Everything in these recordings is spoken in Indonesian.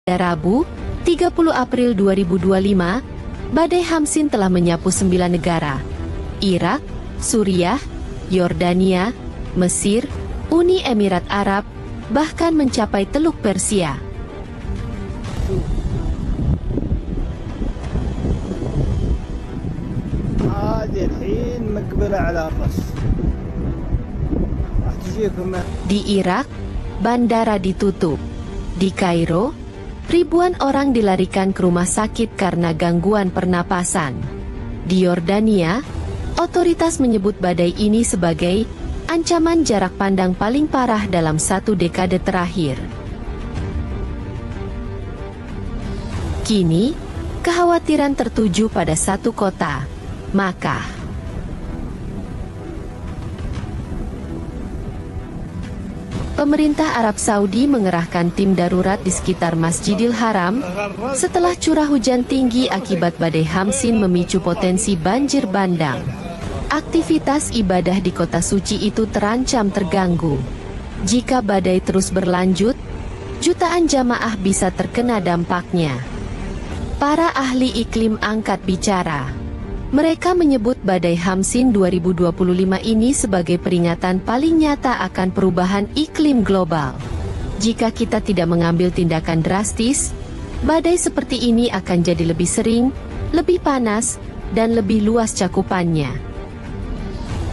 Pada Rabu, 30 April 2025, badai Hamsin telah menyapu 9 negara: Irak, Suriah, Yordania, Mesir, Uni Emirat Arab, bahkan mencapai Teluk Persia. Di Irak, bandara ditutup. Di Kairo, ribuan orang dilarikan ke rumah sakit karena gangguan pernapasan. Di Yordania, otoritas menyebut badai ini sebagai ancaman jarak pandang paling parah dalam 1 dekade terakhir. Kini, kekhawatiran tertuju pada satu kota, Makkah. Pemerintah Arab Saudi mengerahkan tim darurat di sekitar Masjidil Haram setelah curah hujan tinggi akibat badai Hamsin memicu potensi banjir bandang. Aktivitas ibadah di kota suci itu terancam terganggu. Jika badai terus berlanjut, jutaan jamaah bisa terkena dampaknya. Para ahli iklim angkat bicara. Mereka menyebut badai Hamsin 2025 ini sebagai peringatan paling nyata akan perubahan iklim global. Jika kita tidak mengambil tindakan drastis, badai seperti ini akan jadi lebih sering, lebih panas, dan lebih luas cakupannya.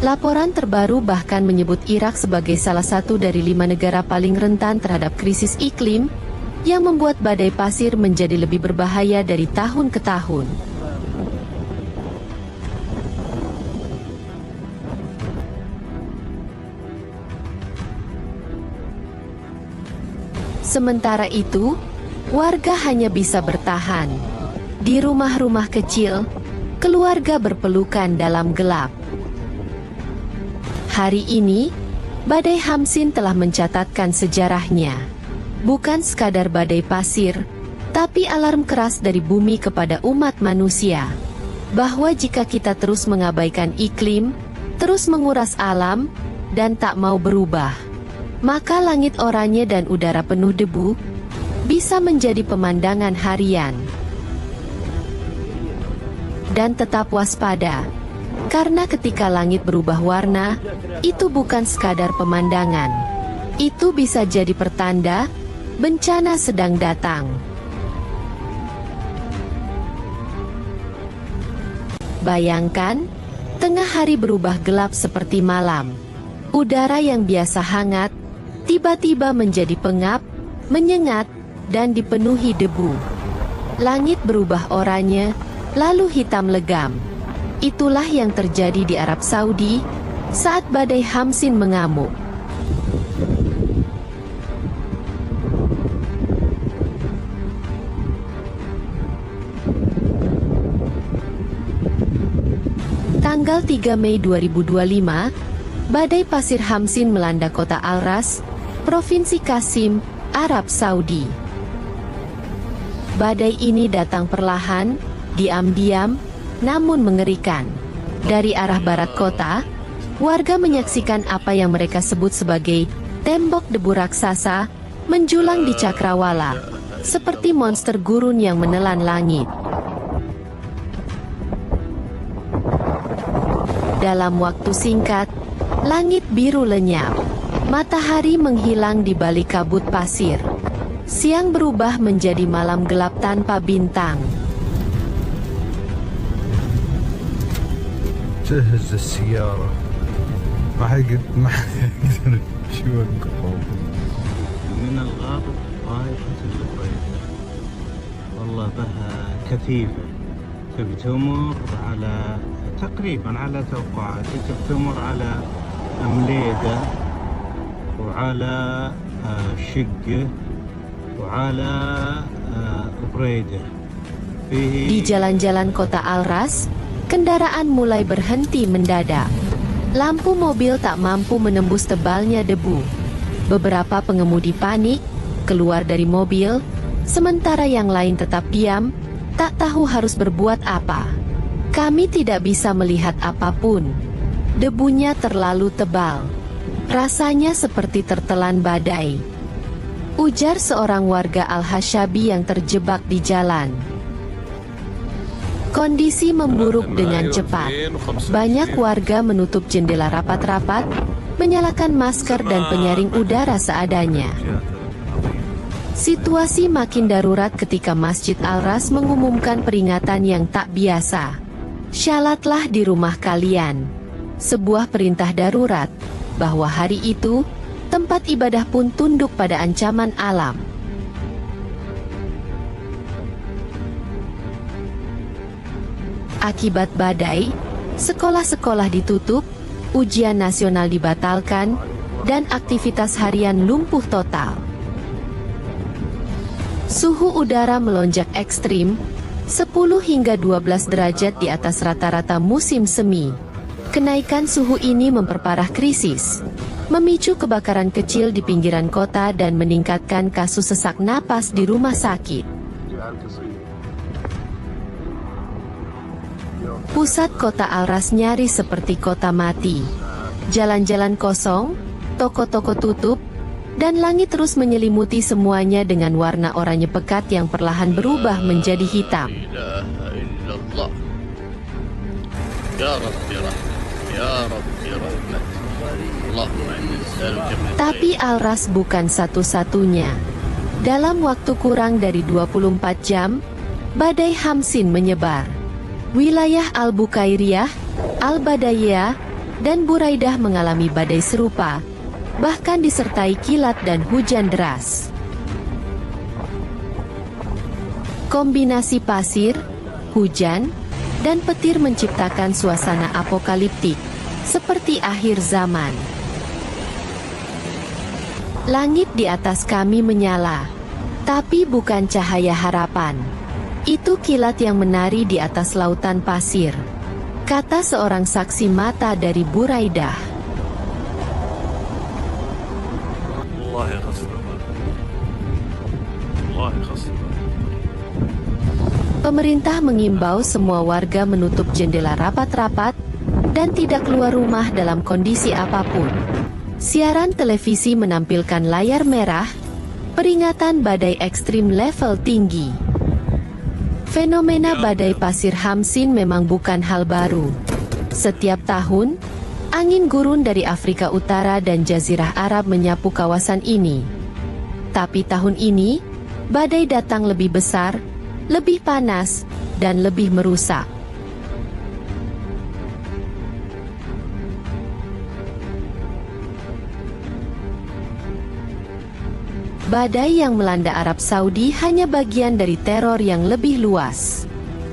Laporan terbaru bahkan menyebut Irak sebagai salah satu dari 5 negara paling rentan terhadap krisis iklim, yang membuat badai pasir menjadi lebih berbahaya dari tahun ke tahun. Sementara itu, warga hanya bisa bertahan. Di rumah-rumah kecil, keluarga berpelukan dalam gelap. Hari ini, badai Hamsin telah mencatatkan sejarahnya. Bukan sekadar badai pasir, tapi alarm keras dari bumi kepada umat manusia. Bahwa jika kita terus mengabaikan iklim, terus menguras alam, dan tak mau berubah, maka langit oranye dan udara penuh debu bisa menjadi pemandangan harian. Dan tetap waspada, karena ketika langit berubah warna, itu bukan sekadar pemandangan. Itu bisa jadi pertanda bencana sedang datang. Bayangkan, tengah hari berubah gelap seperti malam. Udara yang biasa hangat tiba-tiba menjadi pengap, menyengat, dan dipenuhi debu. Langit berubah oranye, lalu hitam legam. Itulah yang terjadi di Arab Saudi saat badai Hamsin mengamuk. Tanggal 3 Mei 2025, badai pasir Hamsin melanda kota Al-Ras, Provinsi Qasim, Arab Saudi. Badai ini datang perlahan, diam-diam, namun mengerikan. Dari arah barat kota, warga menyaksikan apa yang mereka sebut sebagai tembok debu raksasa menjulang di cakrawala, seperti monster gurun yang menelan langit. Dalam waktu singkat, langit biru lenyap. Matahari menghilang di balik kabut pasir. Siang berubah menjadi malam gelap tanpa bintang. جهز السيارة ما حقدر شو وقفوا من الغرب طائفة الزبير والله بها كثيفة تبي تمر على تقريبا على توقعاتي تبي تمر على أمليدة وعلى شقة وعلى بريدة. Di jalan-jalan kota Al-Ras, kendaraan mulai berhenti mendadak. Lampu mobil tak mampu menembus tebalnya debu. Beberapa pengemudi panik, keluar dari mobil, sementara yang lain tetap diam, tak tahu harus berbuat apa. Kami tidak bisa melihat apapun. Debunya terlalu tebal. Rasanya seperti tertelan badai. ujar seorang warga Al-Hashabi yang terjebak di jalan. Kondisi memburuk dengan cepat. Banyak warga menutup jendela rapat-rapat, menyalakan masker dan penyaring udara seadanya. Situasi makin darurat ketika Masjid Al-Ras mengumumkan peringatan yang tak biasa. Syalatlah di rumah kalian. Sebuah perintah darurat, bahwa hari itu, tempat ibadah pun tunduk pada ancaman alam. Akibat badai, sekolah-sekolah ditutup, ujian nasional dibatalkan, dan aktivitas harian lumpuh total. Suhu udara melonjak ekstrim, 10 hingga 12 derajat di atas rata-rata musim semi. Kenaikan suhu ini memperparah krisis, memicu kebakaran kecil di pinggiran kota dan meningkatkan kasus sesak napas di rumah sakit. Pusat kota Al-Ras nyaris seperti kota mati. Jalan-jalan kosong, toko-toko tutup, dan langit terus menyelimuti semuanya dengan warna oranye pekat yang perlahan berubah menjadi hitam. Tapi Al-Ras bukan satu-satunya. Dalam waktu kurang dari 24 jam, badai Hamsin menyebar. Wilayah Al-Bukairiyah, Al-Badayah, dan Buraidah mengalami badai serupa, bahkan disertai kilat dan hujan deras. Kombinasi pasir, hujan, dan petir menciptakan suasana apokaliptik, seperti akhir zaman. Langit di atas kami menyala, tapi bukan cahaya harapan. Itu kilat yang menari di atas lautan pasir, kata seorang saksi mata dari Buraidah. Pemerintah mengimbau semua warga menutup jendela rapat-rapat dan tidak keluar rumah dalam kondisi apapun. Siaran televisi menampilkan layar merah, peringatan badai ekstrim level tinggi. Fenomena badai pasir Hamsin memang bukan hal baru. Setiap tahun, angin gurun dari Afrika Utara dan Jazirah Arab menyapu kawasan ini. Tapi tahun ini, badai datang lebih besar, lebih panas, dan lebih merusak. Badai yang melanda Arab Saudi hanya bagian dari teror yang lebih luas.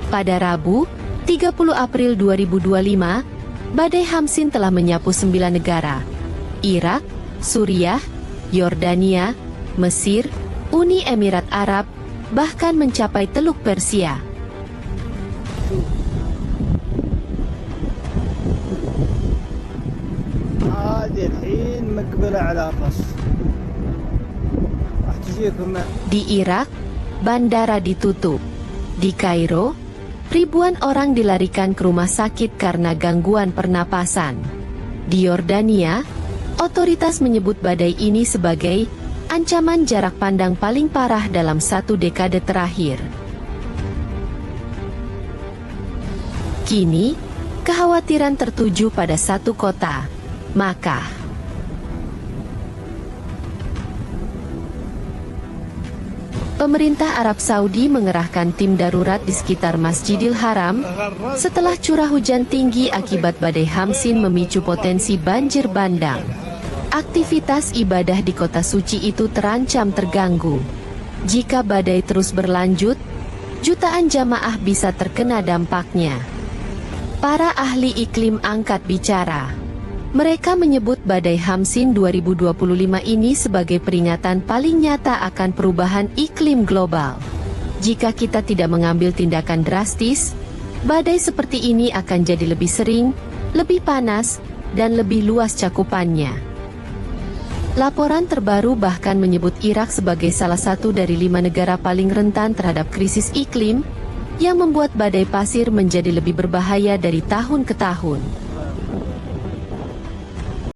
Pada Rabu, 30 April 2025, badai Hamsin telah menyapu 9 negara: Irak, Suriah, Yordania, Mesir, Uni Emirat Arab, bahkan mencapai Teluk Persia. Di Irak, bandara ditutup. Di Kairo, ribuan orang dilarikan ke rumah sakit karena gangguan pernapasan. Di Yordania, otoritas menyebut badai ini sebagai ancaman jarak pandang paling parah dalam 1 dekade terakhir. Kini, kekhawatiran tertuju pada satu kota, Makkah. Pemerintah Arab Saudi mengerahkan tim darurat di sekitar Masjidil Haram setelah curah hujan tinggi akibat badai Hamsin memicu potensi banjir bandang. Aktivitas ibadah di kota suci itu terancam terganggu. Jika badai terus berlanjut, jutaan jamaah bisa terkena dampaknya. Para ahli iklim angkat bicara. Mereka menyebut badai Hamsin 2025 ini sebagai peringatan paling nyata akan perubahan iklim global. Jika kita tidak mengambil tindakan drastis, badai seperti ini akan jadi lebih sering, lebih panas, dan lebih luas cakupannya. Laporan terbaru bahkan menyebut Irak sebagai salah satu dari 5 negara paling rentan terhadap krisis iklim, yang membuat badai pasir menjadi lebih berbahaya dari tahun ke tahun.